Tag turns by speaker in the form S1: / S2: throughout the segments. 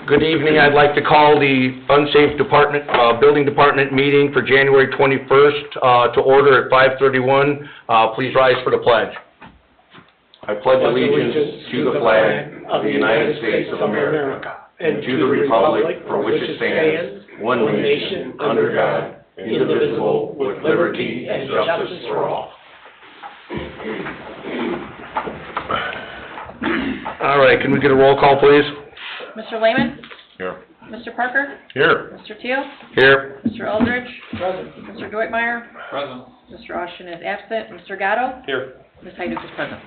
S1: Good evening. I'd like to call the Unsafe Building Department meeting for January 21st to order at 5:31. Please rise for the pledge. I pledge allegiance to the flag of the United States of America and to the republic for which it stands, one nation, under God, indivisible, with liberty and justice for all. All right, can we get a roll call, please?
S2: Mr. Lehman?
S3: Here.
S2: Mr. Parker?
S3: Here.
S2: Mr. Teal?
S1: Here.
S2: Mr. Aldridge?
S4: Present.
S2: Mr. Deutmeyer?
S4: Present.
S2: Mr. Austin is absent. Mr. Gatto?
S4: Here.
S2: Ms. Hyduk is present.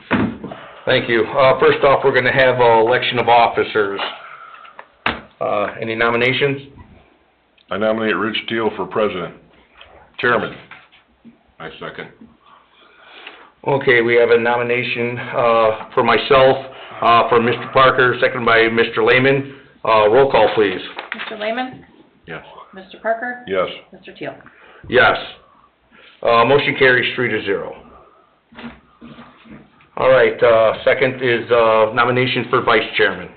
S1: Thank you. First off, we're going to have an election of officers. Any nominations?
S3: I nominate Rich Teal for president. Chairman. I second.
S1: Okay, we have a nomination for myself, for Mr. Parker, seconded by Mr. Lehman. Roll call, please.
S2: Mr. Lehman?
S3: Yes.
S2: Mr. Parker?
S3: Yes.
S2: Mr. Teal?
S1: Yes. Motion carries 3-0. All right, second is nomination for vice chairman.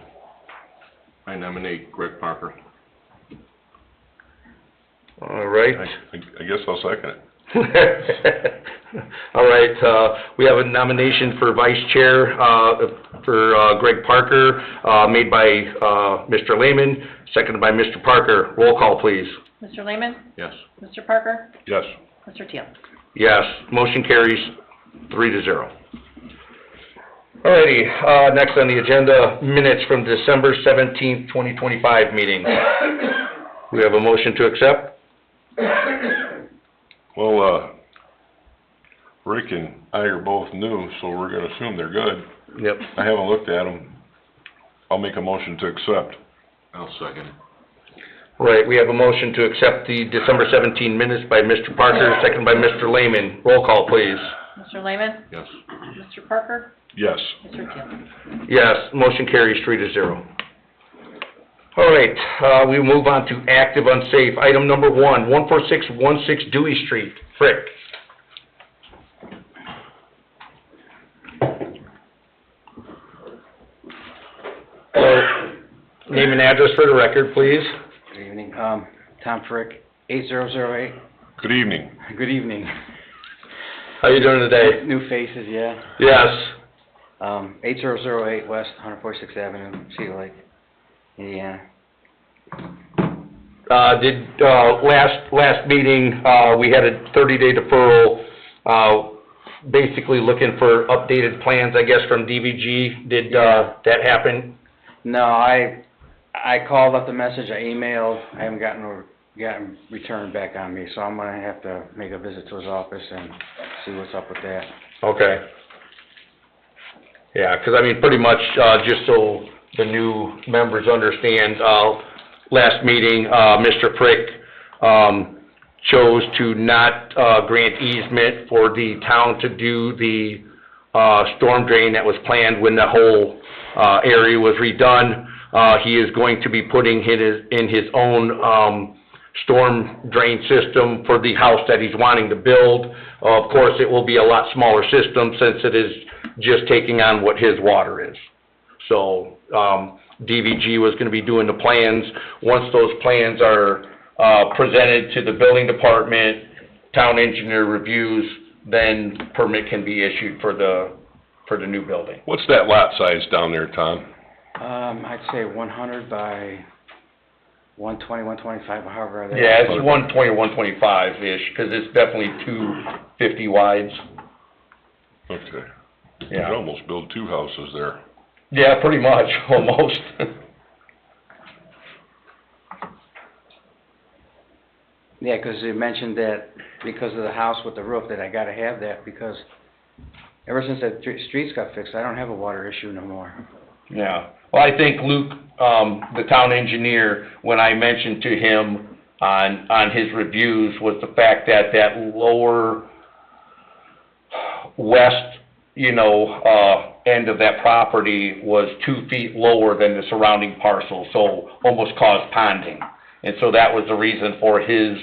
S3: I nominate Greg Parker.
S1: All right.
S3: I guess I'll second it.
S1: All right, we have a nomination for vice chair for Greg Parker, made by Mr. Lehman, seconded by Mr. Parker. Roll call, please.
S2: Mr. Lehman?
S3: Yes.
S2: Mr. Parker?
S3: Yes.
S2: Mr. Teal?
S1: Yes, motion carries 3-0. All righty, next on the agenda, minutes from December 17th, 2025 meeting. We have a motion to accept?
S3: Well, Rick and I are both new, so we're going to assume they're good.
S1: Yep.
S3: I haven't looked at them. I'll make a motion to accept. I'll second.
S1: Right, we have a motion to accept the December 17 minutes by Mr. Parker, seconded by Mr. Lehman. Roll call, please.
S2: Mr. Lehman?
S3: Yes.
S2: Mr. Parker?
S3: Yes.
S2: Mr. Teal?
S1: Yes, motion carries 3-0. All right, we move on to active unsafe. Item number 1, 14616 Dewey Street, Frick. Name and address for the record, please.
S5: Good evening. Tom Frick, 8008.
S3: Good evening.
S5: Good evening.
S1: How you doing today?
S5: New faces, yeah.
S1: Yes.
S5: 8008 West 146th Avenue, Cedar Lake, Indiana.
S1: Last meeting, we had a 30-day deferral, basically looking for updated plans, I guess, from DVG. Did that happen?
S5: No, I called, left a message, I emailed, I haven't gotten returned back on me, so I'm going to have to make a visit to his office and see what's up with that.
S1: Okay. Yeah, because I mean, pretty much, just so the new members understand, last meeting, Mr. Frick chose to not grant easement for the town to do the storm drain that was planned when the whole area was redone. He is going to be putting in his own storm drain system for the house that he's wanting to build. Of course, it will be a lot smaller system since it is just taking on what his water is. So DVG was going to be doing the plans. Once those plans are presented to the building department, town engineer reviews, then permit can be issued for the new building.
S3: What's that lot size down there, Tom?
S5: I'd say 100 by 120, 125, however.
S1: Yeah, it's 120 or 125-ish, because it's definitely 250 wides.
S3: Okay.
S1: Yeah.
S3: You could almost build two houses there.
S1: Yeah, pretty much, almost.
S5: Yeah, because you mentioned that because of the house with the roof that I got to have that because ever since that streets got fixed, I don't have a water issue no more.
S1: Yeah. Well, I think Luke, the town engineer, when I mentioned to him on his reviews, was the fact that that lower west, end of that property was 2 feet lower than the surrounding parcel, so almost caused ponding. And so that was the reason for his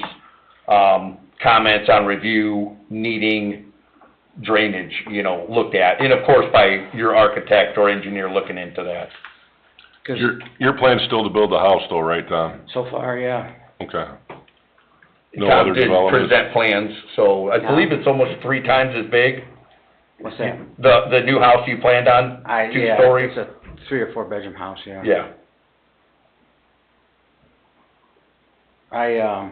S1: comments on review needing drainage, looked at. And of course by your architect or engineer looking into that.
S5: 'cause
S3: Your plan's still to build the house though, right, Tom?
S5: so far, yeah.
S3: Okay. No
S1: Tom
S3: other
S1: did
S3: developments?
S1: present plans, so I
S5: No.
S1: believe it's almost 3 times as big.
S5: What's that?
S1: The new house you planned on, two
S5: Yeah,
S1: stories?
S5: it's a 3 or 4 bedroom house, yeah.
S1: Yeah.
S5: I,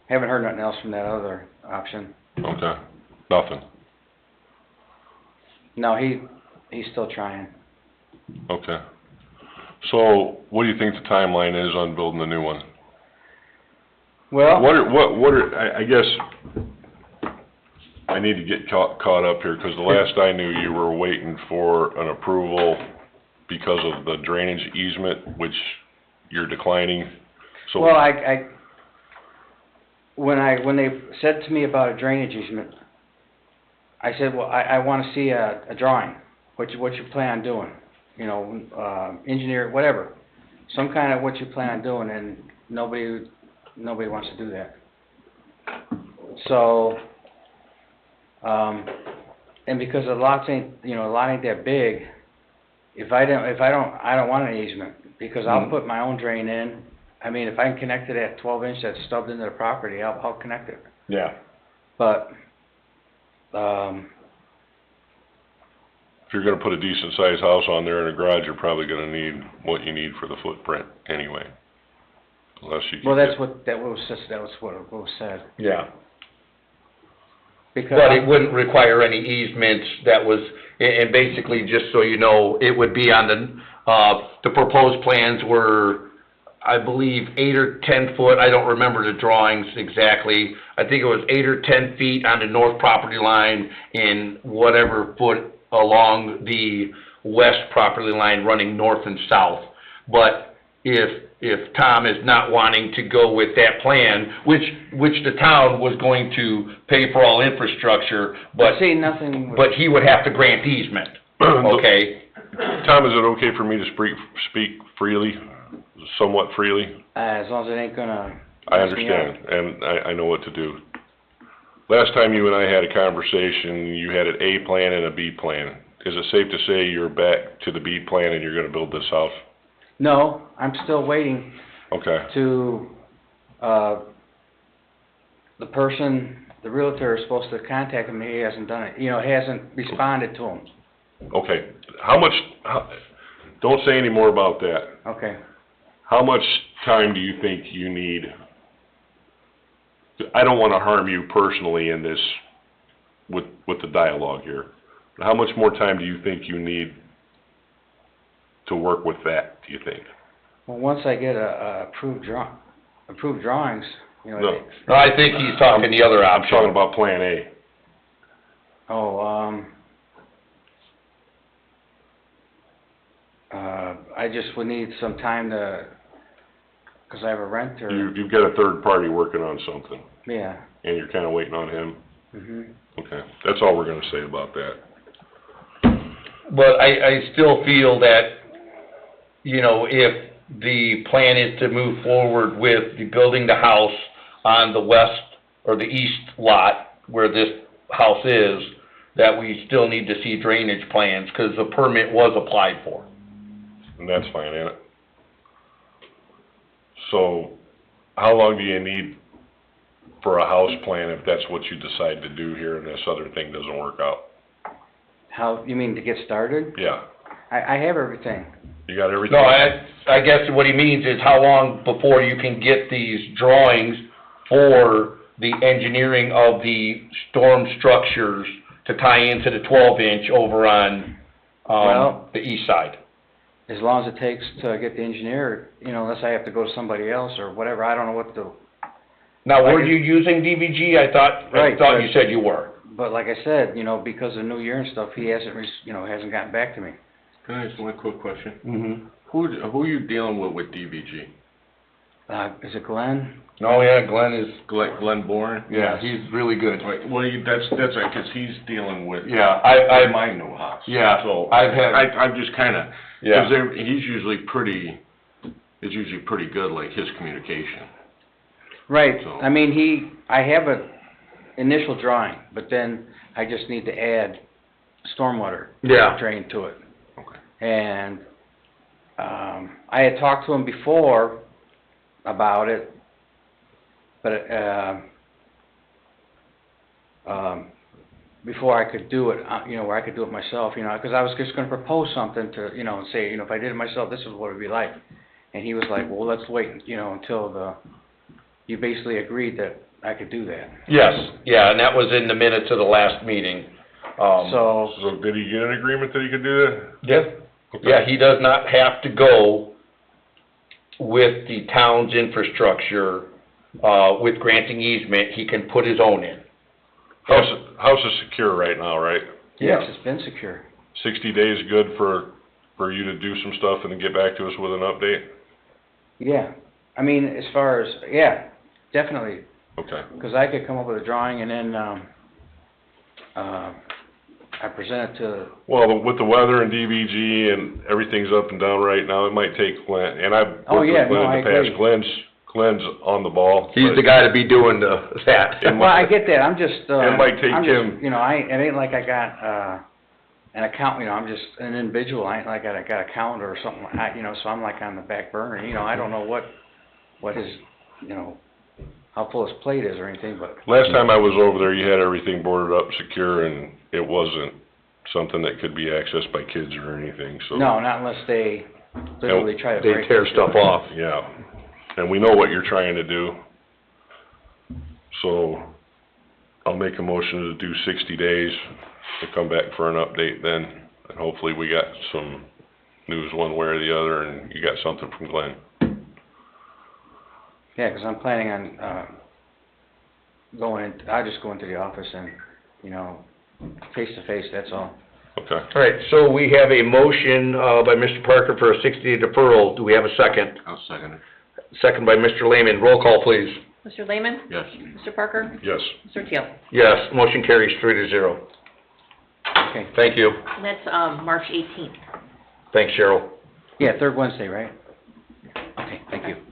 S5: haven't heard nothing else from that other option.
S3: Okay, nothing,
S5: No, he's still trying.
S3: okay. So, what do you think the timeline is on building the new one?
S5: Well,
S3: I guess, I need to get caught up here, 'cause the last I knew, you were waiting for an approval because of the drainage easement, which you're declining, so.
S5: well, when they said to me about a drainage easement, I said, well, I wanna see a drawing, what you plan on doing, you know, engineer, whatever. Some kind of what you plan on doing, and nobody wants to do that. So, and because the lot ain't that big, I don't want an easement, because I'll put my own drain in. I mean, if I can connect to that 12-inch that's stubbed into the property, I'll connect it.
S1: Yeah.
S5: But,
S3: If you're gonna put a decent sized house on there in a garage, you're probably gonna need what you need for the footprint anyway. Unless you can
S5: well,
S3: get-
S5: that was what was said.
S1: Yeah.
S5: Because
S1: But it wouldn't require any easements that was, and basically, just so you know, it would be on the proposed plans were, I believe, 8 or 10 foot, I don't remember the drawings exactly. I think it was 8 or 10 feet on the north property line and whatever foot along the west property line running north and south. But if Tom is not wanting to go with that plan, which the town was going to pay for all infrastructure, but
S5: see, nothing.
S1: but he would have to grant easement, okay?
S3: Tom, is it okay for me to speak freely, somewhat freely?
S5: As long as it ain't gonna.
S3: I
S5: mess me up.
S3: understand, and I know what to do. Last time you and I had a conversation, you had an A plan and a B plan. Is it safe to say you're back to the B plan and you're gonna build this house?
S5: No, I'm still waiting
S3: Okay,
S5: to, the realtor is supposed to contact him, he hasn't done it, he hasn't responded to him.
S3: okay. Don't say any more about that.
S5: Okay.
S3: How much time do you think you need? I don't wanna harm you personally in this, with the dialogue here. How much more time do you think you need to work with that, do you think?
S5: Well, once I get approved drawings,
S3: No.
S1: No, I think he's talking the other
S3: I'm talking
S1: option.
S3: about Plan A.
S5: I just would need some time cause I have a renter.
S3: You've got a third party working on something,
S5: Yeah.
S3: and you're kinda waiting on him?
S5: Mhm.
S3: Okay, that's all we're gonna say about that.
S1: But I still feel that, if the plan is to move forward with building the house on the west or the east lot where this house is, that we still need to see drainage plans, 'cause the permit was applied for.
S3: And that's fine, ain't it? So, how long do you need for a house plan if that's what you decide to do here and this other thing doesn't work out?
S5: How, you mean to get started?
S3: Yeah,
S5: I have everything.
S3: you got everything?
S1: No, I guess what he means is how long before you can get these drawings for the engineering of the storm structures to tie into the 12-inch over on,
S5: Well-
S1: the east side.
S5: As long as it takes to get the engineer, unless I have to go to somebody else or whatever, I don't know what to,
S1: Now, were you using DVG? I thought
S5: Right,
S1: you
S5: but-
S1: said you were.
S5: but like I said, because of New Year and stuff, he hasn't, hasn't gotten back to me.
S4: Can I ask one quick question?
S1: Mm-hmm.
S4: Who are you dealing with DVG?
S5: Is it Glenn?
S1: Oh, yeah, Glenn is,
S4: Glenn Bourne?
S1: yeah, he's really good.
S4: Right, well, that's right, 'cause he's dealing with
S1: Yeah, I,
S4: my new house.
S1: yeah,
S4: So,
S1: I've had-
S4: I'm just kinda,
S1: yeah.
S4: 'cause he's usually pretty good, like, his communication.
S5: Right,
S4: So-
S5: I mean, I have a initial drawing, but then I just need to add stormwater
S1: Yeah.
S5: drain to it.
S4: Okay.
S5: And I had talked to him before about it, but, before I could do it, where I could do it myself, because I was just gonna propose something to, and say, if I did it myself, this is what it'd be like. And he was like, well, let's wait, until you basically agreed that I could do that.
S1: Yes, yeah, and that was in the minutes of the last meeting.
S5: So,
S3: So did he get an agreement that he could do that?
S1: Yeah, yeah, he does not have to go with the town's infrastructure, with granting easement, he can put his own in.
S3: House is secure right now, right?
S5: yes, it's been secure.
S3: 60 days good for you to do some stuff and then get back to us with an update?
S5: Yeah, I mean, as far as, yeah, definitely,
S3: Okay.
S5: because I could come up with a drawing and then, I present it to,
S3: Well, with the weather and DVG and everything's up and down right now, it might take Glenn, and I've
S5: Oh,
S3: worked
S5: yeah,
S3: with Glenn
S5: no,
S3: in the
S5: I
S3: past.
S5: agree.
S3: Glenn's on the ball.
S1: He's
S3: but-
S1: the guy to be doing that.
S3: And
S5: well, I get that, I'm just,
S3: It might take
S5: I'm
S3: him-
S5: just, it ain't like I got, an account, I'm just an individual, I ain't like I got a calendar or something, so I'm like on the back burner, I don't know what his, how full his plate is or anything, but,
S3: Last time I was over there, you had everything boarded up secure, and it wasn't something that could be accessed by kids or anything, so.
S5: no, not unless they literally try to
S1: They
S5: break
S1: tear
S5: it.
S1: stuff off.
S3: Yeah, and we know what you're trying to do. So, I'll make a motion to do 60 days, to come back for an update then, and hopefully we got some news one way or the other, and you got something from Glenn.
S5: Yeah, 'cause I'm planning on, I'll just go into the office and, face to face, that's all.
S3: Okay.
S1: All right, so we have a motion, by Mr. Parker for a 60-day deferral. Do we have a second?
S4: I'll second it.
S1: Second by Mr. Lehman. Roll call, please.
S2: Mr. Lehman?
S4: Yes.
S2: Mr. Parker?
S3: Yes.
S2: Mr. Teal?
S1: Yes, motion carries 3-0.
S5: Okay,
S1: Thank you.
S2: And that's, March 18th.
S1: Thanks, Cheryl.
S5: yeah, third Wednesday, right? Okay, thank you. Did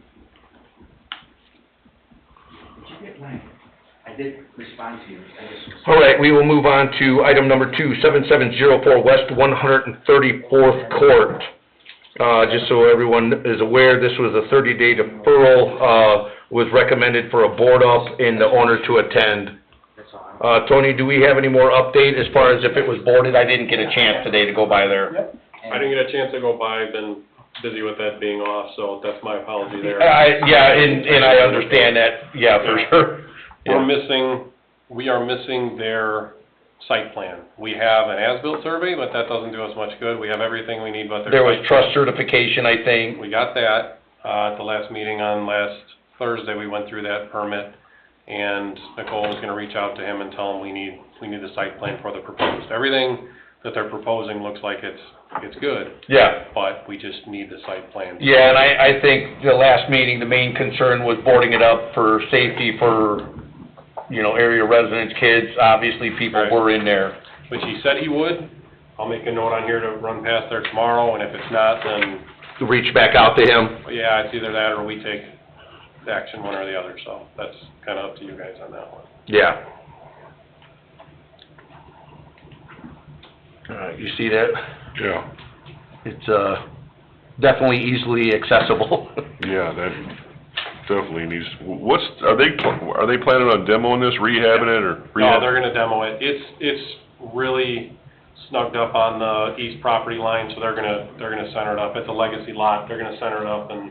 S5: you get mine? I did respond to you, I just was...
S1: All right, we will move on to item number 2, 7704 West 134th Court. Just so everyone is aware, this was a 30-day deferral, was recommended for a board up and the owner to attend.
S5: That's all.
S1: Tony, do we have any more update as far as if it was boarded? I didn't get a chance today to go by there.
S6: I didn't get a chance to go by, I've been busy with that being off, so that's my apology there.
S1: Yeah, and I understand that, yeah, for sure.
S6: We are missing their site plan. We have an as-built survey, but that doesn't do us much good. We have everything we need but their
S1: There was
S6: site plan.
S1: trust certification, I think.
S6: We got that, at the last meeting on last Thursday, we went through that permit, and Nicole was gonna reach out to him and tell him we need the site plan for the proposed. Everything that they're proposing looks like it's good,
S1: Yeah.
S6: but we just need the site plan.
S1: Yeah, and I think the last meeting, the main concern was boarding it up for safety for, area residents, kids, obviously people
S6: Right.
S1: were in there.
S6: Which he said he would. I'll make a note on here to run past there tomorrow, and if it's not, then,
S1: Reach back out to him.
S6: yeah, it's either that or we take action one or the other, so that's kinda up to you guys on that one.
S1: Yeah. You see that?
S3: Yeah.
S1: It's, definitely easily accessible.
S3: Yeah, that definitely needs, are they planning on demoing this, rehabbing it, or?
S6: No, they're gonna demo it. It's really snugged up on the east property line, so they're gonna center it up. It's a legacy lot. They're gonna center it up and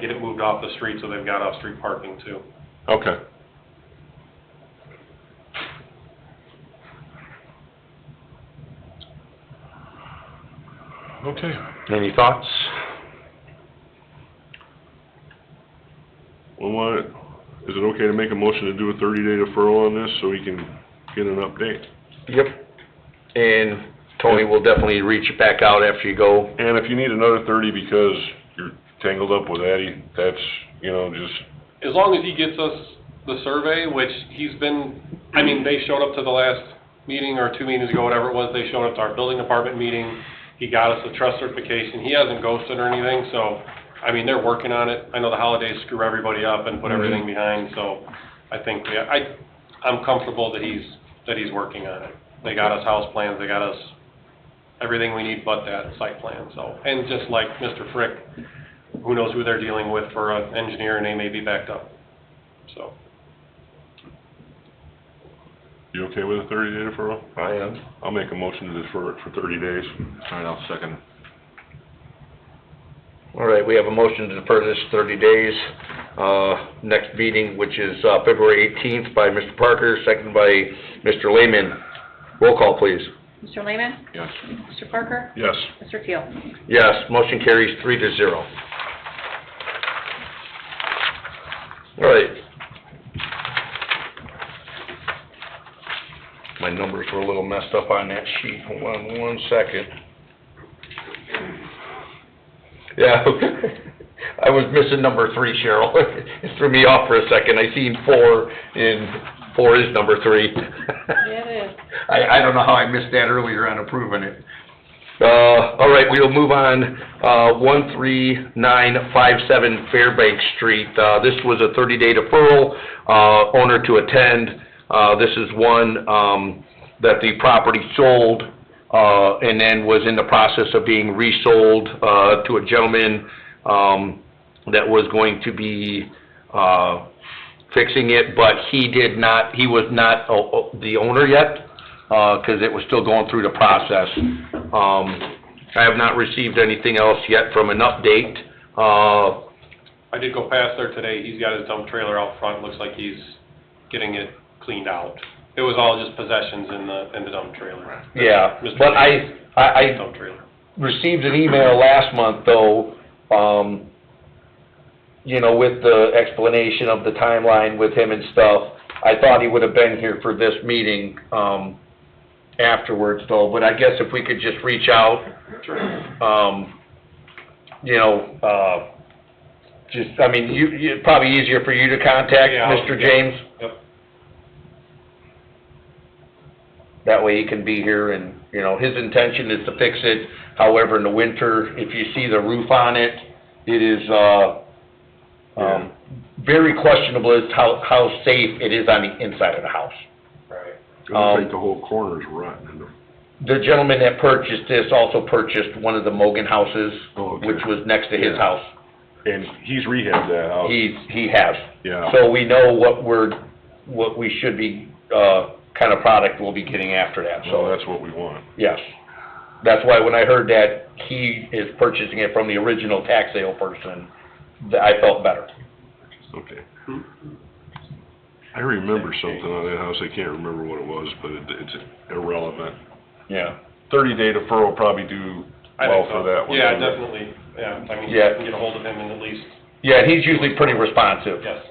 S6: get it moved off the street so they've got off-street parking too.
S3: Okay. Okay.
S1: Any thoughts?
S3: Well, is it okay to make a motion to do a 30-day deferral on this so we can get an update?
S1: Yep. And Tony will definitely reach back out after you go.
S3: And if you need another 30 because you're tangled up with Eddie, that's, just,
S6: As long as he gets us the survey, which he's been, they showed up to the last meeting or 2 meetings ago, whatever it was, they showed up to our building department meeting. He got us the trust certification. He hasn't ghosted or anything, so, they're working on it. I know the holidays screw everybody up and put everything behind, so I think I'm comfortable that he's working on it. They got us house plans, they got us everything we need but that site plan, so. And just like Mr. Frick, who knows who they're dealing with for an engineer, and they may be backed up, so.
S3: You okay with a 30-day deferral?
S1: I am.
S3: I'll make a motion to defer it for 30 days.
S4: All right, I'll second.
S1: All right, we have a motion to defer this 30 days. Next meeting, which is February 18th by Mr. Parker, seconded by Mr. Lehman. Roll call, please.
S2: Mr. Lehman?
S4: Yes.
S2: Mr. Parker?
S3: Yes.
S2: Mr. Teal?
S1: Yes, motion carries 3-0. All right. My numbers were a little messed up on that sheet. Hold on one second. Yeah, I was missing number 3, Cheryl. It threw me off for a second. I seen 4, and 4 is number 3.
S2: Yeah, it is.
S1: I don't know how I missed that earlier on approving it. All right, we'll move on, 13957 Fairbanks Street. This was a 30-day deferral, owner to attend. This is one, that the property sold, and then was in the process of being resold, to a gentleman, that was going to be, fixing it, but he was not the owner yet, because it was still going through the process. I have not received anything else yet from an update.
S6: I did go past there today, he's got his dump trailer out front, looks like he's getting it cleaned out. It was all just possessions in the dump trailer.
S1: Yeah,
S6: Mr.
S1: but
S6: Davis'
S1: I
S6: dump trailer.
S1: received an email last month, though, you know, with the explanation of the timeline with him and stuff. I thought he would have been here for this meeting, afterwards, though, but I guess if we could just reach out, you know, I mean, it's probably easier for you to contact
S6: Yeah,
S1: Mr. James.
S6: Yep.
S1: That way he can be here, and, you know, his intention is to fix it. However, in the winter, if you see the roof on it, it is, very questionable as how safe it is on the inside of the house.
S6: Right.
S3: I think the whole corner's rotten.
S1: The gentleman that purchased this also purchased one of the Mogan houses,
S3: Oh, okay.
S1: which was next to his
S3: Yeah.
S1: house.
S3: And he's rehabbed that house.
S1: He has.
S3: Yeah.
S1: So we know what we should be, kind of product we'll be getting after that,
S3: So
S1: so,
S3: that's what we want.
S1: yes. That's why when I heard that he is purchasing it from the original tax sale person, I felt better.
S3: Okay. I remember something on that house, I can't remember what it was, but it's irrelevant.
S1: Yeah.
S3: 30-day deferral will probably do
S6: I
S3: well
S6: think
S3: for
S6: so.
S3: that one.
S6: Yeah, definitely, yeah, I mean, you
S1: Yeah.
S6: can get a hold of him and at least,
S1: Yeah, he's usually pretty responsive.
S6: yes.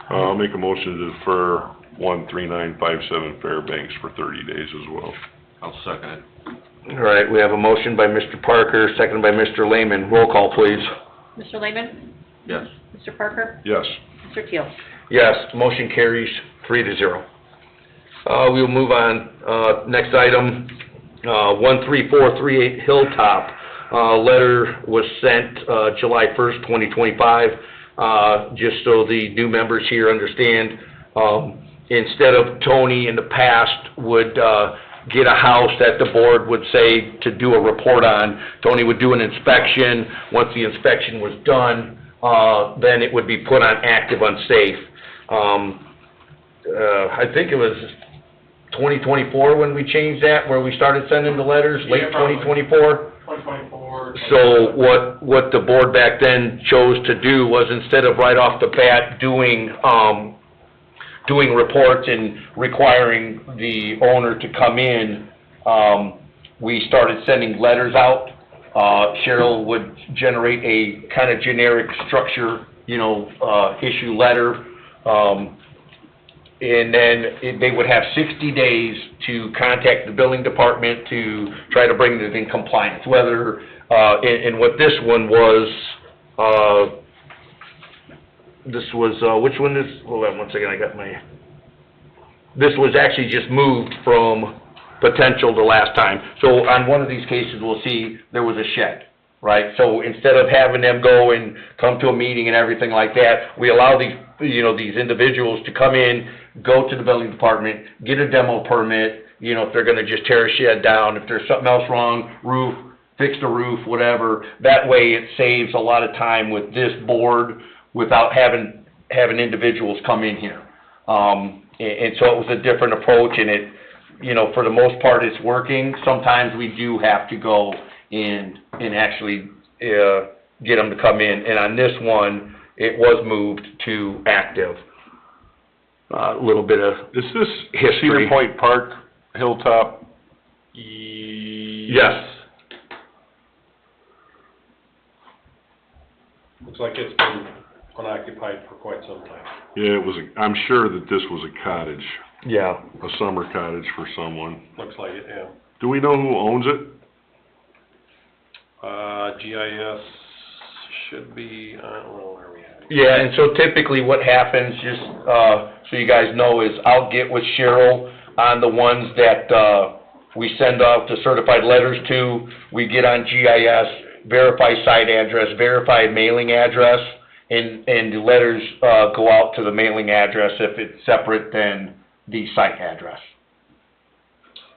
S3: I'll make a motion to defer 13957 Fairbanks for 30 days as well.
S4: I'll second it.
S1: All right, we have a motion by Mr. Parker, seconded by Mr. Lehman. Roll call, please.
S2: Mr. Lehman?
S4: Yes.
S2: Mr. Parker?
S3: Yes.
S2: Mr. Teal?
S1: Yes, motion carries 3-0. We'll move on, next item, 13438 Hilltop. Letter was sent, July 1st, 2025, just so the new members here understand. Instead of Tony in the past would, get a house that the board would say to do a report on, Tony would do an inspection. Once the inspection was done, then it would be put on active unsafe. I think it was 2024 when we changed that, where we started sending the letters, late
S6: Yeah, probably.
S1: 2024?
S6: 2024.
S1: So what the board back then chose to do was, instead of right off the bat doing reports and requiring the owner to come in, we started sending letters out. Cheryl would generate a kind of generic structure, you know, issue letter. And then they would have 60 days to contact the building department to try to bring it in compliance, whether, and what this one was, which one is, hold on one second, this was actually just moved from potential to last time. So on one of these cases, we'll see there was a shed, right? So instead of having them go and come to a meeting and everything like that, we allow these, you know, these individuals to come in, go to the building department, get a demo permit, you know, if they're gonna just tear a shed down, if there's something else wrong, roof, fix the roof, whatever. That way it saves a lot of time with this board without having individuals come in here. And so it was a different approach, and it, you know, for the most part, it's working. Sometimes we do have to go and actually, get them to come in, and on this one, it was moved to active. A little bit of
S3: Is this
S1: history.
S3: Cedar Point Park, Hilltop?
S1: Yes.
S6: Looks like it's been unoccupied for quite some time.
S3: Yeah, it was, I'm sure that this was a cottage,
S1: Yeah.
S3: a summer cottage for someone.
S6: Looks like it, yeah.
S3: Do we know who owns it?
S6: GIS should be, I don't know where we at.
S1: Yeah, and so typically what happens, just, so you guys know, is I'll get with Cheryl on the ones that, we send off the certified letters to. We get on GIS, verify site address, verify mailing address, and the letters, go out to the mailing address if it's separate than the site address.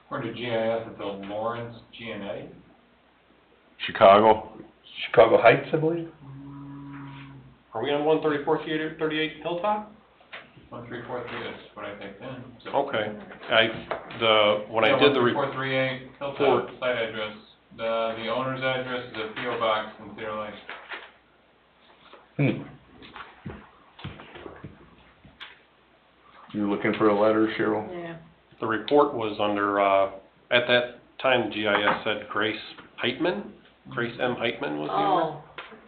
S7: According to GIS, it's a Lawrence GNA.
S3: Chicago?
S1: Chicago Heights, I believe?
S6: Are we on 13438 Hilltop?
S7: 13438 is what I typed in. So
S6: Okay. When I did the
S7: 13438 Hilltop site address. The owner's address is a PO box in Cedar Lake.
S1: You looking for a letter, Cheryl?
S2: Yeah.
S6: The report was under, at that time, GIS said Grace Heitman? Grace M. Heitman was the owner?
S2: Oh,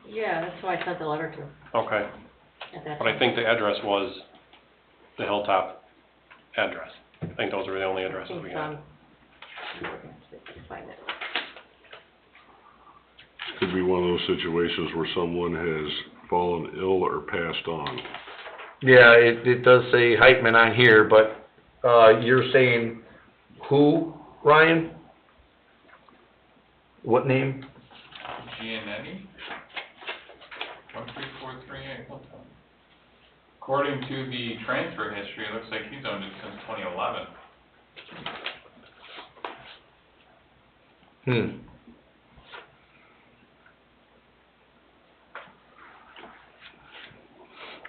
S2: yeah, that's who I sent the letter to
S6: Okay,
S2: at that
S6: but I
S2: time.
S6: think the address was the Hilltop address. I think those were the only
S2: I
S6: addresses
S2: think,
S6: we had.
S2: find it.
S3: Could be one of those situations where someone has fallen ill or passed on.
S1: Yeah, it does say Heitman on here, but, you're saying who, Ryan? What name?
S7: GNA? 13438 Hilltop. According to the transfer history, it looks like he's owned it since 2011.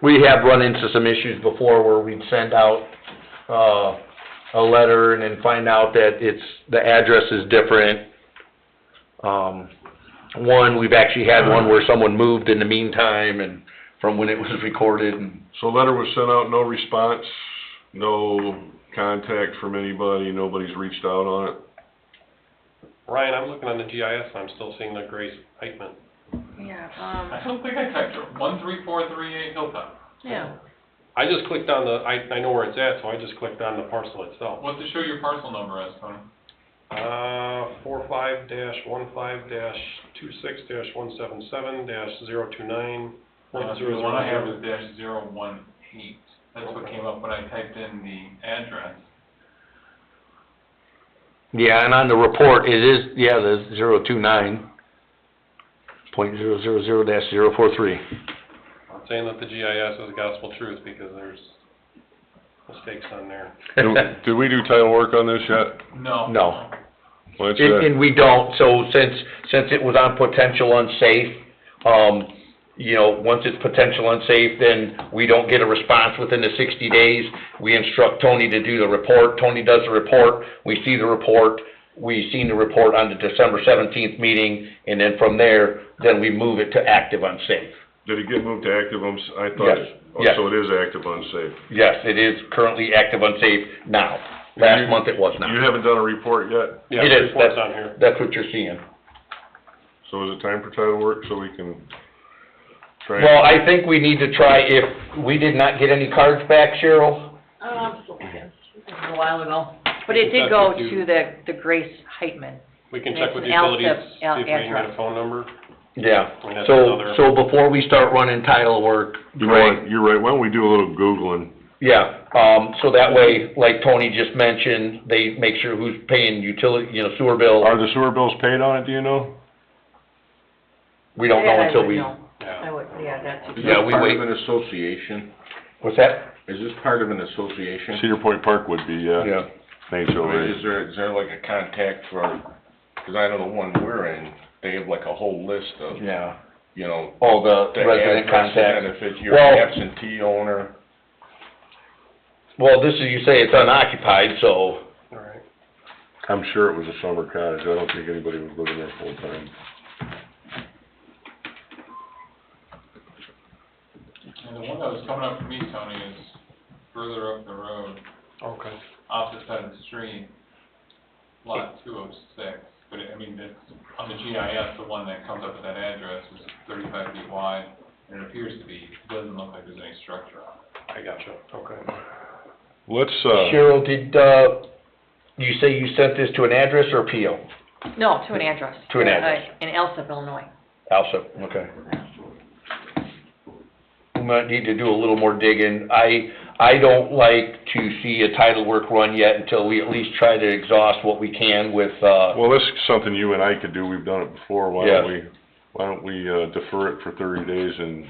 S1: We have run into some issues before where we'd send out, a letter and then find out that the address is different. We've actually had one where someone moved in the meantime and from when it was recorded, and
S3: So letter was sent out, no response, no contact from anybody, nobody's reached out on it?
S6: Ryan, I'm looking on the GIS, and I'm still seeing the Grace Heitman.
S2: Yeah,
S7: I don't think I typed it. 13438 Hilltop.
S2: yeah.
S6: I just clicked on I know where it's at, so I just clicked on the parcel itself.
S7: What's it show your parcel number as, Tony?
S6: 45-15-26-177-029.
S7: The one I have is -018. That's what came up when I typed in the address.
S1: yeah, and on the report, it is, yeah, the 029.000-043.
S6: I'm saying that the GIS is gospel truth because there's mistakes on there.
S3: Did we do title work on this yet?
S7: No.
S1: No.
S3: What's
S1: And we don't, so since it was on potential unsafe, you know, once it's potential unsafe, then we don't get a response within the 60 days. We instruct Tony to do the report. Tony does the report. We see the report. We seen the report on the December 17th meeting, and then from there, then we move it to active unsafe.
S3: Did it get moved to active, I thought?
S1: Yes,
S3: Oh,
S1: yes.
S3: so it is active unsafe.
S1: Yes, it is currently active unsafe now. Last month it was not.
S3: You haven't done a report yet?
S6: Yeah,
S1: It
S6: the
S1: is,
S6: report's on here.
S1: that's what you're seeing.
S3: So is it time for title work so we can try?
S1: Well, I think we need to try, if we did not get any cards back, Cheryl,
S2: Still looking. This was a while ago. But it did go to the Grace Heitman.
S6: We can
S2: It's
S6: check with
S2: an
S6: utilities,
S2: Alsip
S6: see if we can get a
S2: address.
S6: phone number.
S1: yeah.
S6: And that's
S1: So,
S6: another-
S1: so before we start running title work,
S3: You know what, you're right, why don't we do a little Googling?
S1: yeah, so that way, like Tony just mentioned, they make sure who's paying utility, you know, sewer bill.
S3: Are the sewer bills paid on it, do you know?
S1: We don't know until we,
S6: Yeah.
S2: I would, yeah, that's.
S4: Is
S1: Yeah,
S4: this
S1: we
S4: part
S1: wait.
S4: of an association?
S1: what's that?
S4: Is this part of an association?
S3: Cedar Point Park would be,
S1: Yeah.
S3: HOA.
S4: Is there like a contact for, cause I know the one we're in, they have like a whole list of,
S1: Yeah.
S4: you know,
S1: All the
S4: the
S1: resident
S4: addresses, and
S1: contacts.
S4: if it's your
S1: Well-
S4: absentee owner.
S1: Well, this is, you say it's unoccupied, so,
S6: All right.
S3: I'm sure it was a summer cottage, I don't think anybody was living there full time.
S7: And the one that was coming up for me, Tony, is further up the road,
S6: Okay.
S7: opposite side of the street, lot 206. But I mean, it's, on the GIS, the one that comes up with that address is 35 feet wide, and it appears to be, doesn't look like there's any structure on it.
S6: I gotcha, okay.
S3: Let's,
S1: Cheryl, did, you say you sent this to an address or a PO?
S2: No, to an address.
S1: To an address.
S2: In Elsip, Illinois.
S1: Also, okay. We might need to do a little more digging. I don't like to see a title work run yet until we at least try to exhaust what we can with,
S3: well, this is something you and I could do, we've done it before, why don't we defer it for 30 days and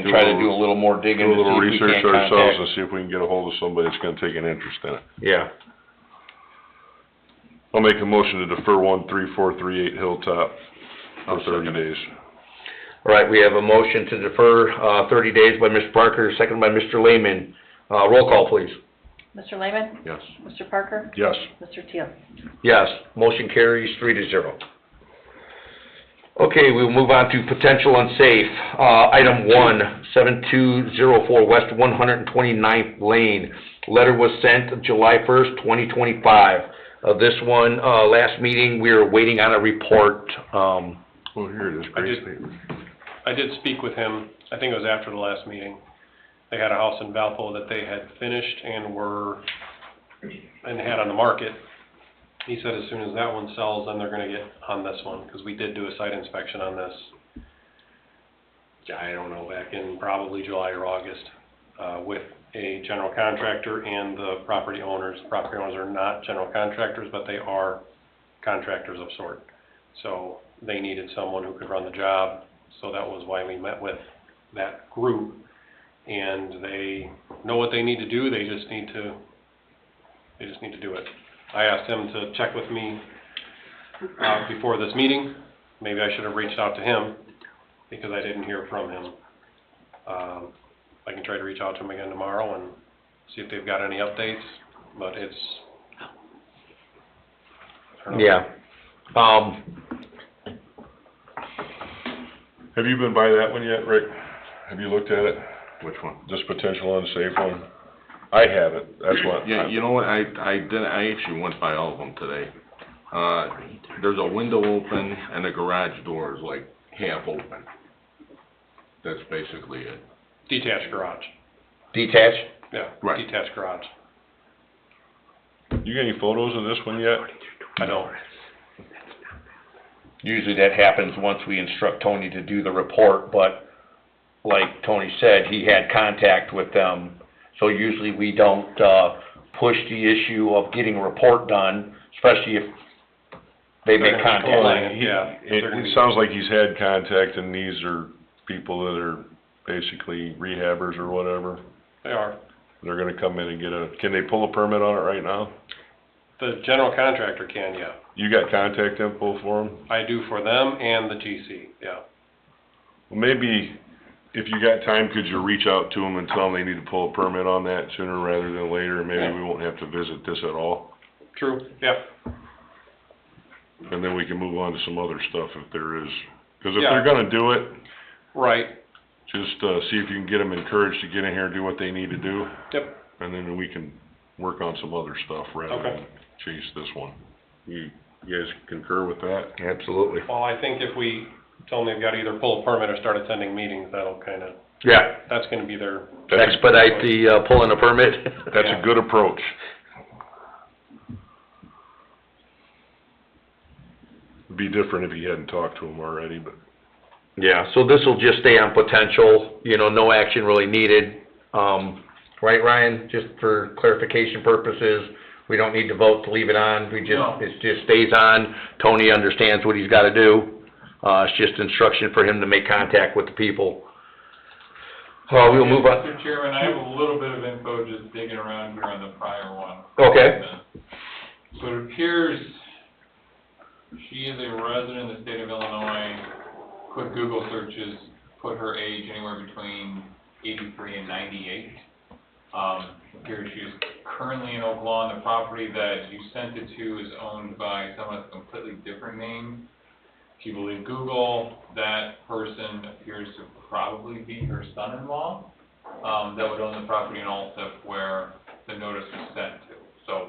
S1: try to do a little more digging
S3: do a
S1: to
S3: little
S1: see if we
S3: research
S1: can't
S3: ourselves
S1: contact.
S3: and see if we can get a hold of somebody that's gonna take an interest in it.
S1: Yeah.
S3: I'll make a motion to defer 13438 Hilltop for
S4: I'll
S3: 30
S4: second
S3: days.
S1: All right, we have a motion to defer, 30 days by Mr. Parker, second by Mr. Lehman. Roll call, please.
S2: Mr. Lehman?
S4: Yes.
S2: Mr. Parker?
S3: Yes.
S2: Mr. Teal?
S1: Yes, motion carries 3-0. Okay, we'll move on to potential unsafe. Item 1, 7204 West 129th Lane. Letter was sent July 1st, 2025. This one, last meeting, we were waiting on a report.
S3: Oh, here it is,
S6: I
S3: Grace
S6: did-
S3: paper.
S6: I did speak with him, I think it was after the last meeting. They had a house in Valpo that they had finished and had on the market. He said as soon as that one sells, then they're gonna get on this one, because we did do a site inspection on this. I don't know, back in probably July or August, with a general contractor and the property owners. Property owners are not general contractors, but they are contractors of sort. So they needed someone who could run the job, so that was why we met with that group. And they know what they need to do, they just need to do it. I asked him to check with me, before this meeting. Maybe I should have reached out to him, because I didn't hear from him. I can try to reach out to him again tomorrow and see if they've got any updates, but it's, I don't know.
S1: Yeah.
S3: Have you been by that one yet, Rick? Have you looked at it?
S4: Which one?
S3: This potential unsafe one? I haven't, that's what.
S4: Yeah, you know what, I actually went by all of them today. There's a window open and the garage door is like half open. That's basically it.
S6: Detached garage,
S1: Detached?
S6: yeah,
S4: Right.
S6: detached garage.
S3: You got any photos of this one yet?
S6: I don't.
S1: Usually that happens once we instruct Tony to do the report, but like Tony said, he had contact with them. So usually we don't, push the issue of getting a report done, especially if they make
S6: They're gonna be
S1: contact.
S6: compliant, yeah. if
S3: It
S6: they're gonna be-
S3: sounds like he's had contact and these are people that are basically rehabbers or whatever.
S6: They are.
S3: They're gonna come in and can they pull a permit on it right now?
S6: The general contractor can, yeah.
S3: You got contact info for them?
S6: I do for them and the GC, yeah.
S3: Well, maybe if you got time, could you reach out to them and tell them they need to pull a permit on that sooner rather than later? Maybe
S6: Yeah.
S3: we won't have to visit this at all.
S6: True, yeah.
S3: And then we can move on to some other stuff if there is. Cause if
S6: Yeah.
S3: they're gonna do it,
S6: Right,
S3: just, see if you can get them encouraged to get in here and do what they need to do.
S6: yep.
S3: And then we can work on some other stuff rather
S6: Okay.
S3: than chase this one. You guys concur with that?
S1: Absolutely.
S6: Well, I think if we tell them they've got to either pull a permit or start attending meetings, that'll kinda,
S1: Yeah,
S6: that's gonna be their.
S1: expedite the, pulling a permit.
S3: That's
S6: Yeah.
S3: a good approach. It'd be different if you hadn't talked to them already, but
S1: Yeah, so this will just stay on potential, no action really needed. Right, Ryan? Just for clarification purposes, we don't need to vote to leave it on,
S7: No.
S1: it just stays on. Tony understands what he's gotta do. It's just instruction for him to make contact with the people. We'll move on.
S7: Mr. Chairman, I have a little bit of info just digging around here on the prior one.
S1: Okay.
S7: So it appears she is a resident of the state of Illinois. Quick Google searches put her age anywhere between 83 and 98. Appears she is currently in Oak Lawn. The property that you sent it to is owned by someone with a completely different name. If you believe Google, that person appears to probably be her son-in-law, that would own the property in Unsafe where the notice was sent to. So,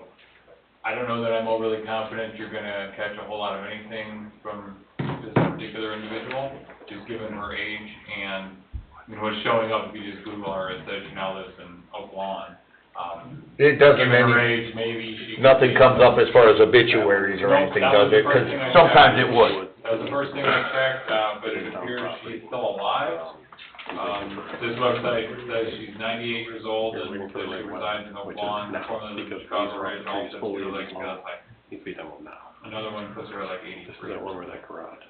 S7: I don't know that I'm overly confident you're gonna catch a whole lot of anything from this particular individual, just given her age and, I mean, what's showing up if you just Google her, it says she now lives in Oak Lawn.
S1: It doesn't
S7: Given her
S1: any,
S7: age, maybe she. could
S1: nothing
S7: be-
S1: comes up as far as obituaries or
S7: No,
S1: anything,
S7: that
S1: does
S7: was the
S1: it?
S7: first
S1: 'Cause
S7: thing I
S1: sometimes
S7: checked.
S1: it would.
S7: That was the first thing I checked, but it appears she's still alive. This website says she's 98 years old and says she resides in Oak Lawn, formerly lived in Chicago, Ridge, also Cedar Lake, Another one puts her at like 83.
S8: This is that one where that garage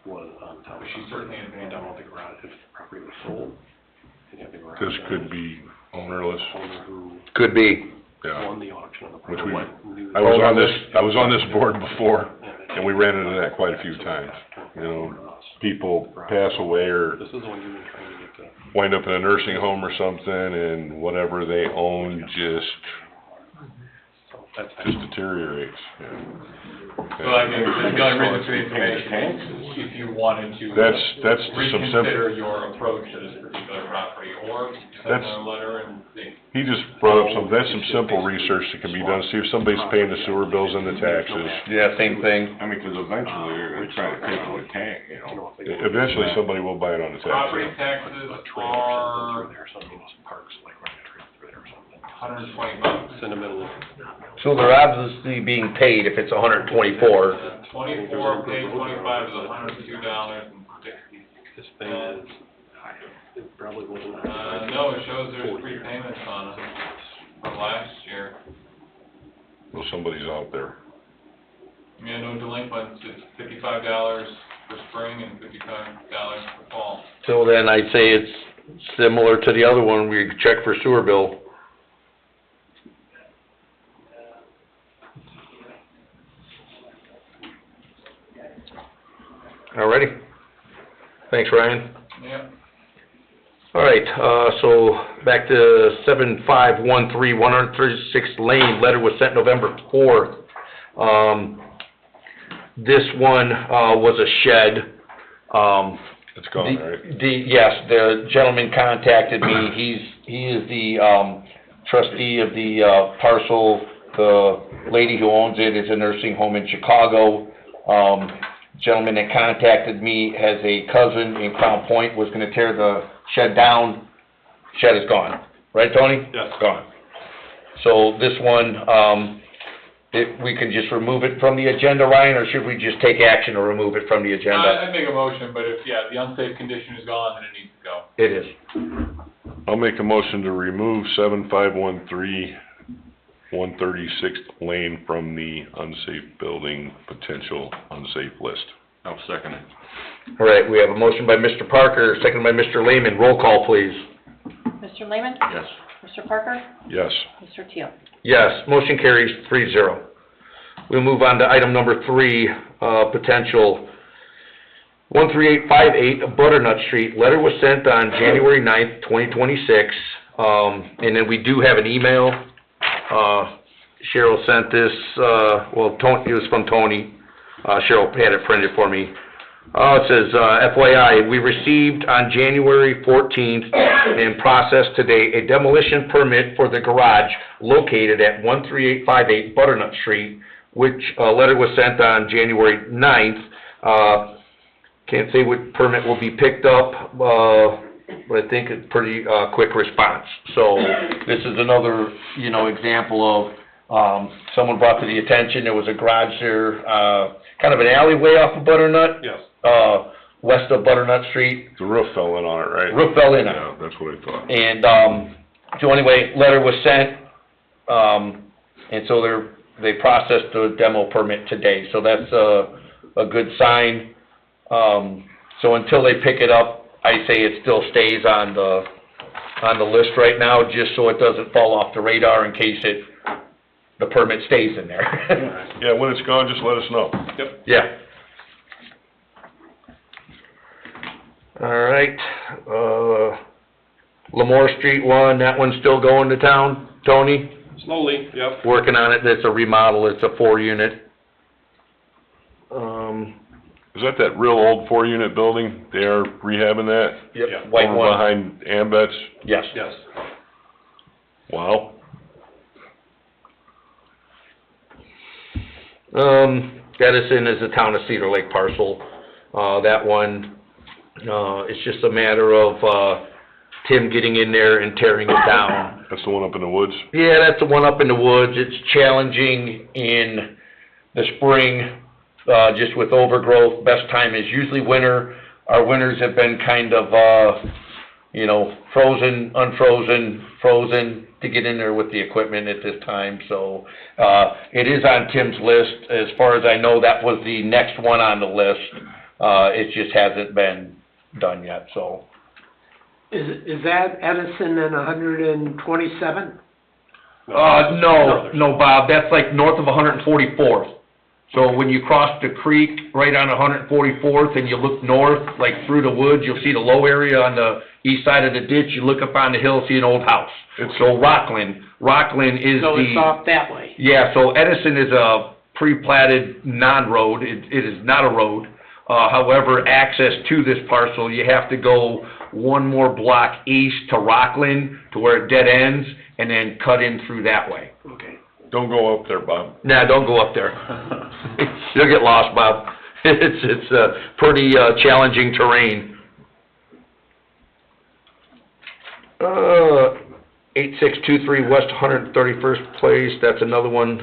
S8: was on top.
S7: But she's certainly in
S8: And down with the garage, if the property was sold, you'd have the garage.
S3: This could be ownerless,
S8: Owner who
S1: Could be.
S3: yeah.
S8: won the auction on the
S3: Which
S8: property.
S3: we- I was on this board before, and we ran into that quite a few times. You know, people pass away or
S8: This is the one you've been trying to get to.
S3: wind up in a nursing home or something, and whatever they own
S8: So that's.
S3: just deteriorates, yeah.
S7: So I think the only reason for the information is if you wanted to.
S3: That's some simple,
S7: reconsider your approach to this particular property, or send
S3: That's-
S7: a letter and see.
S3: he just brought up that's some simple research that can be done, see if somebody's paying the sewer bills and the taxes.
S1: Yeah, same thing.
S4: I mean, 'cause eventually they're gonna try to take it with tank, you know.
S3: Eventually, somebody will buy it on the
S7: Property
S3: tax.
S7: taxes
S8: A trail or something
S7: are
S8: through there, some, you know, some parks, like running a trail through there or something.
S7: $120.
S8: It's in the middle of.
S1: So they're obviously being paid if it's 124.
S7: 24 paid 25 is $102.60.
S8: This thing is, it probably wasn't.
S7: No, it shows there's prepayments on it from last year.
S3: Well, somebody's out there.
S7: Yeah, no delinquents, it's $55 for spring and $55 for fall.
S1: So then I'd say it's similar to the other one, we check for sewer bill. Alrighty. Thanks, Ryan.
S7: Yep.
S1: All right, so back to 7513 136th Lane, letter was sent November 4th. This one, was a shed.
S3: It's gone, right?
S1: Yes, the gentleman contacted me, he is the, trustee of the, parcel. The lady who owns it is a nursing home in Chicago. Gentleman that contacted me has a cousin in Crown Point, was gonna tear the shed down. Shed is gone, right, Tony?
S6: Yes.
S1: Gone. So this one, we can just remove it from the agenda, Ryan, or should we just take action to remove it from the agenda?
S7: I'd make a motion, but if, yeah, the unsafe condition is gone, then it needs to go.
S1: It is.
S3: I'll make a motion to remove 7513 136th Lane from the unsafe building, potential unsafe list.
S4: I'll second it.
S1: All right, we have a motion by Mr. Parker, seconded by Mr. Lehman. Roll call, please.
S2: Mr. Lehman?
S4: Yes.
S2: Mr. Parker?
S3: Yes.
S2: Mr. Teal?
S1: Yes, motion carries 3-0. We'll move on to item number 3, potential 13858 Butternut Street. Letter was sent on January 9th, 2026. And then we do have an email. Cheryl sent this, Tony, it was from Tony. Cheryl had it printed for me. It says, FYI, we received on January 14th and processed today a demolition permit for the garage located at 13858 Butternut Street, which, letter was sent on January 9th. Can't say what permit will be picked up, but I think it's pretty, quick response. So, this is another, example of, someone brought to the attention, there was a garage there, kind of an alleyway off of Butternut.
S6: Yes.
S1: West of Butternut Street.
S3: The roof fell in on it, right?
S1: Roof fell in on it.
S3: Yeah, that's what I thought.
S1: And, so anyway, letter was sent, and so they processed the demo permit today, so that's a good sign. So until they pick it up, I say it still stays on the list right now, just so it doesn't fall off the radar in case it the permit stays in there.
S3: Yeah, when it's gone, just let us know.
S6: Yep.
S1: Yeah. All right, Lemoore Street one, that one's still going to town, Tony?
S6: Slowly, yep.
S1: Working on it, it's a remodel, it's a 4-unit.
S3: Is that real old 4-unit building? They are rehabbing that?
S1: Yep,
S6: Yeah.
S1: white
S3: Over
S1: one,
S3: behind Ambets?
S1: yes.
S6: Yes.
S3: Wow.
S1: Edison is the town of Cedar Lake parcel, that one, it's just a matter of, Tim getting in there and tearing it down.
S3: That's the one up in the woods?
S1: Yeah, that's the one up in the woods. It's challenging in the spring, just with overgrowth. Best time is usually winter. Our winters have been kind of, frozen, unfrozen, frozen to get in there with the equipment at this time. So, it is on Tim's list. As far as I know, that was the next one on the list. It just hasn't been done yet, so.
S9: Is that Edison and 127?
S1: No, Bob, that's like north of 144th. So when you cross the creek right on 144th and you look north, like through the woods, you'll see the low area on the east side of the ditch. You look up on the hill, see an old house. So Rockland is
S9: So it's off that way?
S1: Yeah, so Edison is a pre-platted non-road. It is not a road. However, access to this parcel, you have to go one more block east to Rockland to where it dead ends and then cut in through that way.
S9: Okay.
S3: Don't go up there, Bob.
S1: Nah, don't go up there. You'll get lost, Bob. It's pretty challenging terrain. 8623 West 131st Place, that's another one,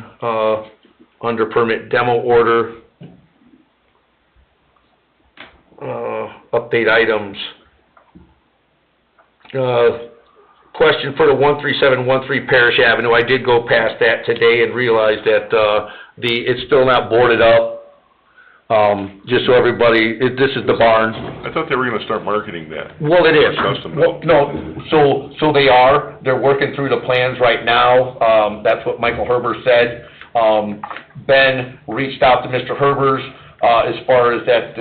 S1: under permit demo order. Update items. Question for the 13713 Parish Avenue, I did go past that today and realized that, it's still not boarded up. Just so everybody, this is the barn.
S3: I thought they were gonna start marketing that.
S1: Well, it is.
S3: Custom
S1: Well, no, so they are, they're working through the plans right now, that's what Michael Herber said. Ben reached out to Mr. Herber's, as far as that,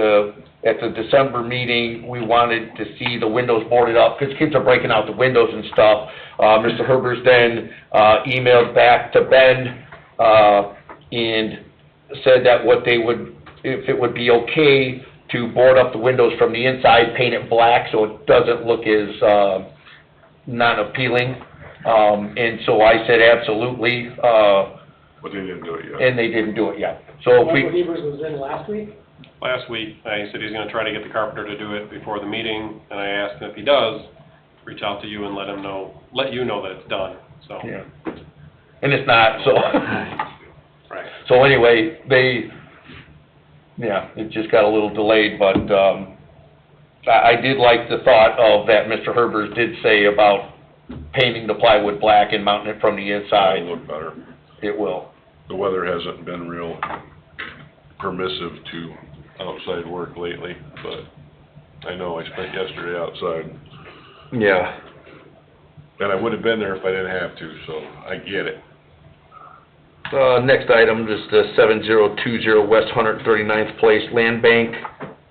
S1: at the December meeting, we wanted to see the windows boarded up, because kids are breaking out the windows and stuff. Mr. Herber's then, emailed back to Ben, and said that what they would, if it would be okay to board up the windows from the inside, paint it black so it doesn't look as, non-appealing. And so I said absolutely,
S3: But they didn't do it yet.
S1: and they didn't do it yet. So if we,
S9: Michael Evers was in last week?
S6: Last week, he said he's gonna try to get the carpenter to do it before the meeting, and I asked him if he does, reach out to you and let you know that it's done, so.
S1: yeah, and it's not, so.
S6: Right.
S1: So anyway, it just got a little delayed, but, I did like the thought of that Mr. Herbers did say about painting the plywood black and mounting it from the inside.
S3: It'll look better.
S1: It will.
S3: The weather hasn't been real permissive to outside work lately, but I know I spent yesterday outside.
S1: Yeah.
S3: And I would have been there if I didn't have to, so I get it.
S1: Next item is the 7020 West 139th Place Land Bank.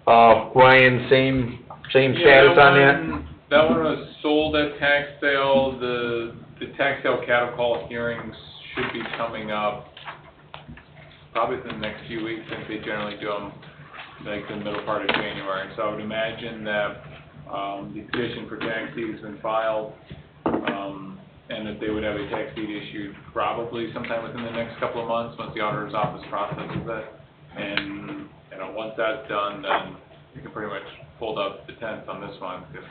S1: Ryan, same status on that?
S7: That one was sold at tax sale. The tax sale cattle call hearings should be coming up probably within the next few weeks, since they generally do them like the middle part of January. So I would imagine that the petition for tax deed has been filed, and that they would have a tax deed issued probably sometime within the next couple of months, once the auditor's office processes it. And, once that's done, then you can pretty much fold up the tents on this one, because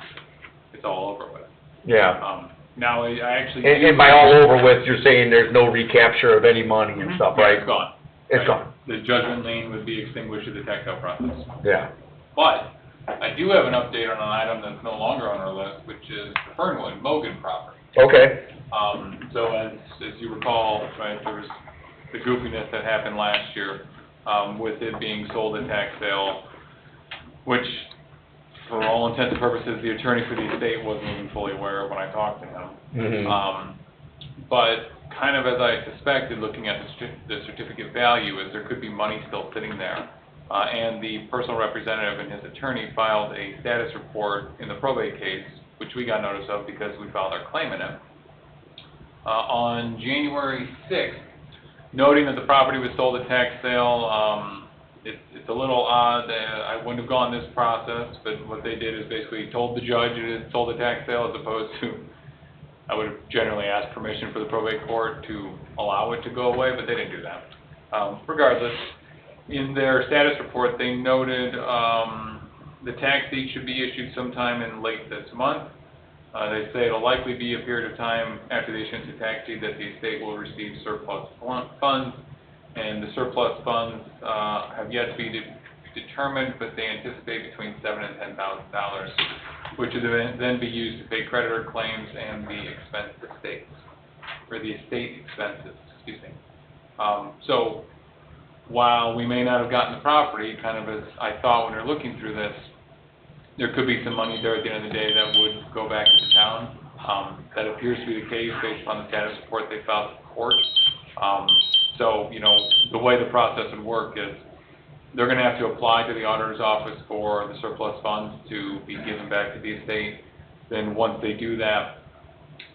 S7: it's all over with.
S1: Yeah.
S7: Now, I actually.
S1: And by all over with, you're saying there's no recapture of any money and stuff, right?
S7: It's gone.
S1: It's
S7: Right.
S1: gone.
S7: The judgment lien would be extinguished at the tax sale process.
S1: Yeah.
S7: But I do have an update on an item that's no longer on our list, which is the Fernwood Mogan property.
S1: Okay.
S7: So as you recall, right, there was the goofiness that happened last year, with it being sold at tax sale, which, for all intents and purposes, the attorney for the estate wasn't even fully aware of when I talked to him.
S1: Mhm.
S7: But kind of as I suspected, looking at the certificate value, is there could be money still sitting there. And the personal representative and his attorney filed a status report in the probate case, which we got notice of because we filed our claim in it, on January 6th, noting that the property was sold at tax sale. It's a little odd, I wouldn't have gone this process, but what they did is basically told the judge it had sold at tax sale as opposed to, I would have generally asked permission for the probate court to allow it to go away, but they didn't do that. Regardless, in their status report, they noted the tax deed should be issued sometime in late this month. They say it'll likely be a period of time after the issuance of tax deed that the estate will receive surplus funds, and the surplus funds have yet to be determined, but they anticipate between $7,000 and $10,000, which would then be used to pay creditor claims and the estate expenses, excuse me. So while we may not have gotten the property, kind of as I thought when we were looking through this, there could be some money there at the end of the day that would go back to the town. That appears to be the case based on the status report they filed with the court. So, you know, the way the process would work is they're going to have to apply to the auditor's office for the surplus funds to be given back to the estate. Then once they do that,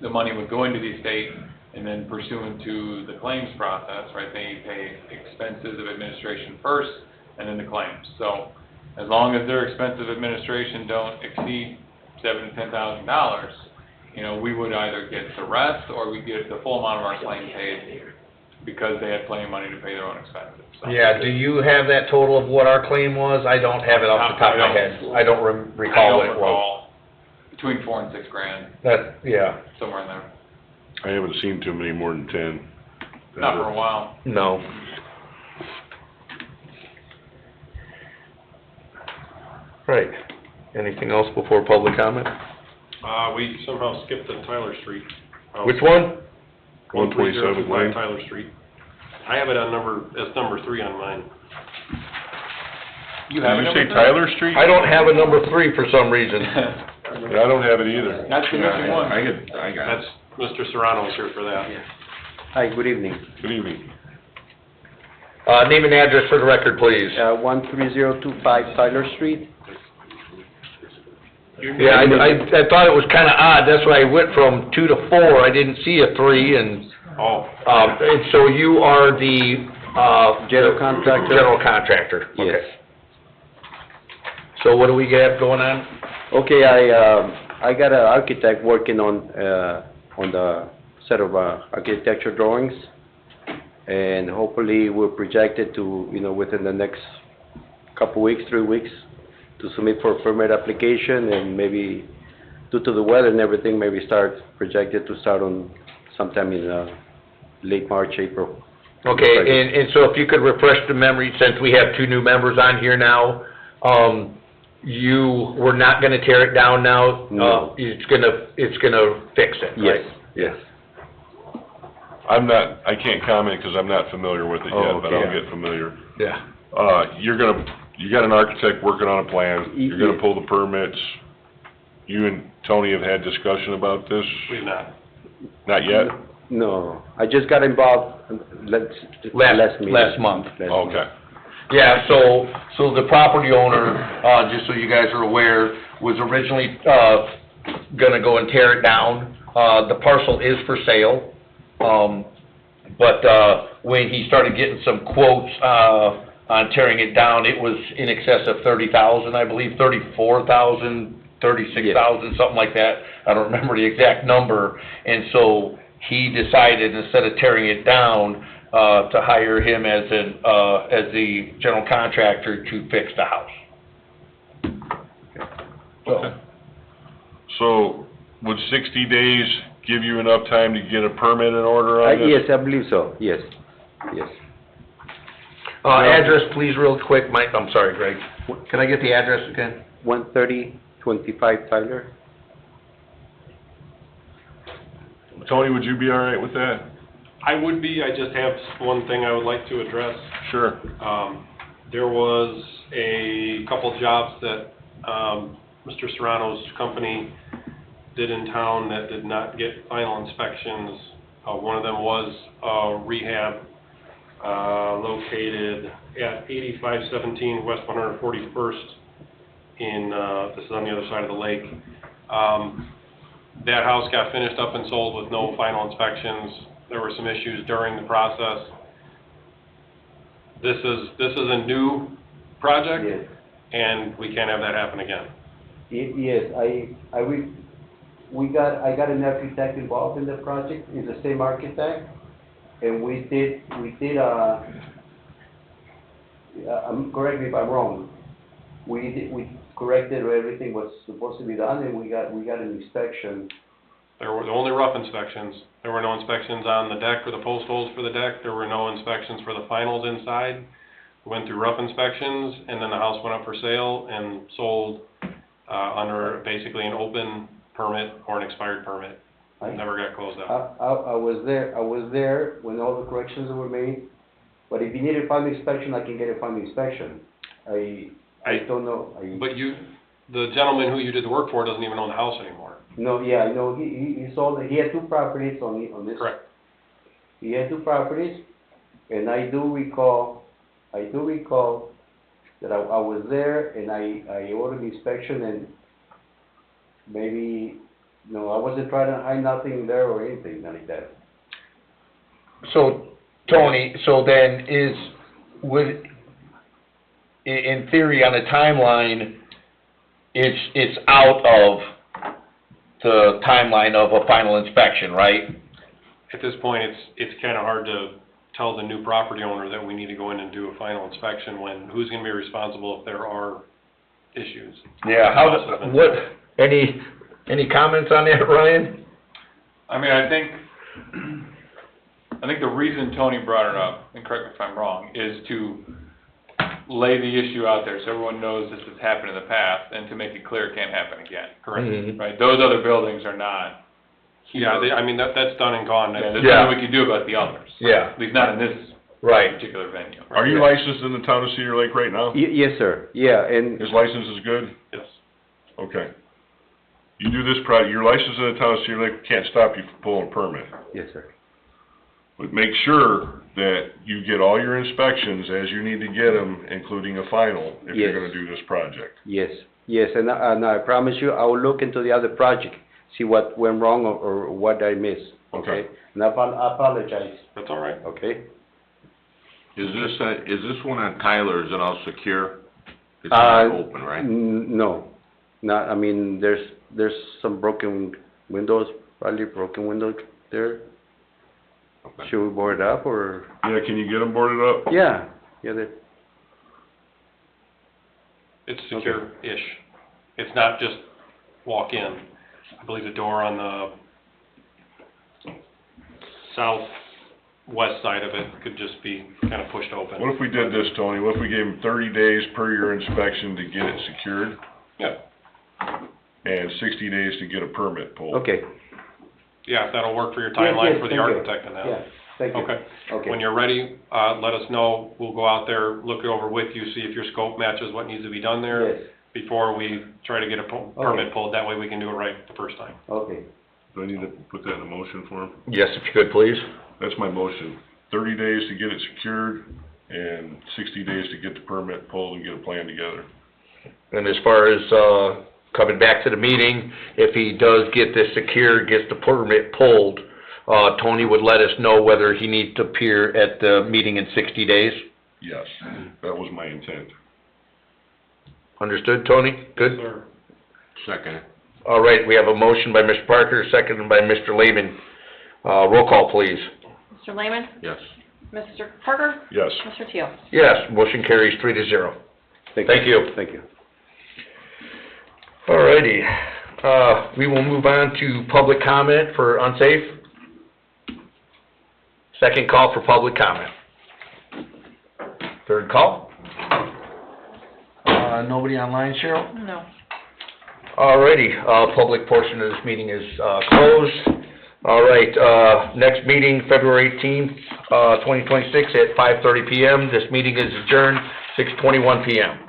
S7: the money would go into the estate, and then pursuant to the claims process, right, they pay expenses of administration first and then the claims. So as long as their expenses of administration don't exceed $7,000 to $10,000, you know, we would either get the rest or we get the full amount of our claim paid because they had plenty of money to pay their own expenses. So.
S1: Yeah, do you have that total of what our claim was? I don't have it off the top of my head. I don't recall what it was.
S7: Between $4,000 and $6,000.
S1: That, yeah.
S7: Somewhere in there.
S3: I haven't seen too many more than 10.
S7: Not for a while.
S1: No. Right. Anything else before public comment?
S8: We somehow skipped the Tyler Street.
S1: Which one?
S3: 127 Lane.
S8: Tyler Street. I have it on number 3 on mine.
S7: You have
S3: Did you say Tyler Street?
S1: I don't have a number 3 for some reason.
S3: Yeah, I don't have it either.
S7: That's the missing one.
S4: I got it.
S8: That's, Mr. Serrano's here for that.
S5: Hi, good evening.
S3: Good evening.
S1: Name and address for the record, please.
S5: 13025 Tyler Street.
S1: Yeah, I thought it was kinda odd, that's why I went from 2 to 4, I didn't see a 3, and, and so you are the,
S5: General contractor?
S1: General contractor,
S5: Yes.
S1: okay. So what do we have going on?
S5: Okay, I got an architect working on the set of architecture drawings, and hopefully we're projected to, you know, within the next couple weeks, 3 weeks, to submit for a permit application, and maybe due to the weather and everything, maybe projected to start on sometime in late March, April.
S1: Okay, and so if you could refresh the memory, since we have 2 new members on here now, you were not gonna tear it down now?
S5: No.
S1: It's gonna fix it, right?
S5: Yes.
S3: I can't comment because I'm not familiar with it yet, but I'll
S1: okay.
S3: get familiar.
S1: Yeah.
S3: You got an architect working on a plan, you're gonna pull the permits. You and Tony have had discussion about this?
S8: We've not.
S3: Not yet?
S5: No, I just got involved last meeting.
S1: Last month.
S3: Okay.
S1: Yeah, so the property owner, just so you guys are aware, was originally, gonna go and tear it down. The parcel is for sale, but, when he started getting some quotes, on tearing it down, it was in excess of 30,000, I believe, 34,000, 36,000, something like that. I don't remember the exact number, and so he decided, instead of tearing it down, to hire him as the general contractor to fix the house.
S3: Okay. So, would 60 days give you enough time to get a permit in order on this?
S5: Yes, I believe so, yes.
S1: Address, please, real quick, Mike, I'm sorry, Greg. Can I get the address again?
S5: 13025 Tyler.
S3: Tony, would you be all right with that?
S8: I would be, I just have one thing I would like to address.
S3: Sure.
S8: There was a couple jobs that, Mr. Serrano's company did in town that did not get final inspections,
S6: One of them was rehab located at 8517 West 141st in, this is on the other side of the lake. That house got finished up and sold with no final inspections. There were some issues during the process. This is a new project,
S10: Yes.
S6: and we can't have that happen again.
S10: Yes, I got an architect involved in the project, it's the same architect, and we did, correct me if I'm wrong, we corrected everything was supposed to be done, and we got an inspection.
S6: There were only rough inspections. There were no inspections on the deck or the post holes for the deck. There were no inspections for the finals inside. We went through rough inspections, and then the house went up for sale and sold under basically an open permit or an expired permit. Never got closed out.
S10: I was there when all the corrections were made, but if you need a final inspection, I can get a final inspection. I don't know.
S6: But the gentleman who you did the work for doesn't even own the house anymore.
S10: No, yeah, I know, he sold, he had two properties on this.
S6: Correct.
S10: He had two properties, and I do recall that I was there, and I ordered the inspection, and maybe, no, I wasn't trying to hide nothing there or anything like that.
S1: So, Tony, so then in theory, on a timeline, it's out of the timeline of a final inspection, right?
S6: At this point, it's kind of hard to tell the new property owner that we need to go in and do a final inspection when, who's going to be responsible if there are issues?
S1: Yeah, any comments on that, Ryan?
S7: I mean, I think the reason Tony brought it up, and correct me if I'm wrong, is to lay the issue out there so everyone knows this has happened in the past, and to make it clear it can't happen again.
S6: Correct.
S1: Mhm.
S7: Right? Those other buildings are not.
S6: Yeah, I mean, that's done and gone.
S7: Yeah, there's
S1: Yeah.
S7: nothing we can do about the others.
S1: Yeah.
S7: At least not in this
S1: Right.
S7: particular venue.
S3: Are you licensed in the town of Cedar Lake right now?
S10: Yes, sir, yeah, and,
S3: His license is good?
S6: Yes.
S3: Okay. You do this you're licensed in the town of Cedar Lake, can't stop you from pulling a permit.
S10: yes, sir.
S3: But make sure that you get all your inspections as you need to get them, including a final, if you're
S10: Yes.
S3: gonna do this project.
S10: Yes, and I promise you, I will look into the other project, see what went wrong or what I missed, okay? And I apologize,
S6: That's all right.
S10: okay?
S4: Is this one on Tyler, is it all secure? It's not open, right?
S10: No, not, I mean, there's some broken windows, probably broken windows there.
S4: Okay.
S10: Should we board it up, or?
S3: Yeah, can you get them boarded up?
S10: Yeah,
S6: It's secure-ish. It's not just walk in. I believe the door on the southwest side of it could just be kind of pushed open.
S3: What if we did this, Tony? What if we gave him 30 days per your inspection to get it secured,
S6: Yeah,
S3: and 60 days to get a permit pulled?
S10: okay.
S6: yeah, if that'll work for your
S10: Yes,
S6: timeline
S10: yes,
S6: for the
S10: thank you.
S6: architect and that.
S10: Yeah, thank you.
S6: Okay.
S10: Okay.
S6: When you're ready, let us know. We'll go out there, look it over with you, see if your scope matches what needs to be done there
S10: Yes,
S6: before we try to get a permit pulled. That way we can do it right the first time.
S10: okay.
S3: Do I need to put that in a motion for him?
S1: Yes, if you could, please.
S3: That's my motion. 30 days to get it secured, and 60 days to get the permit pulled and get a plan together.
S1: And as far as, coming back to the meeting, if he does get this secured, gets the permit pulled, Tony would let us know whether he needs to appear at the meeting in 60 days.
S3: Yes, that was my intent.
S1: Understood, Tony? Good?
S6: Sir.
S4: Second.
S1: All right, we have a motion by Mr. Parker, seconded by Mr. Lehman. Roll call, please.
S2: Mr. Lehman?
S4: Yes.
S2: Mr. Parker?
S3: Yes.
S2: Mr. Teal?
S1: Yes, motion carries 3-0. Thank you.
S10: Thank you.
S1: All righty, we will move on to public comment for Unsafe. Second call for public comment. Third call. Nobody online, Cheryl?
S2: No.
S1: All righty, public portion of this meeting is, closed. All right, next meeting, February 18th, 2026 at 5:30 PM. This meeting is adjourned, 6:21 PM.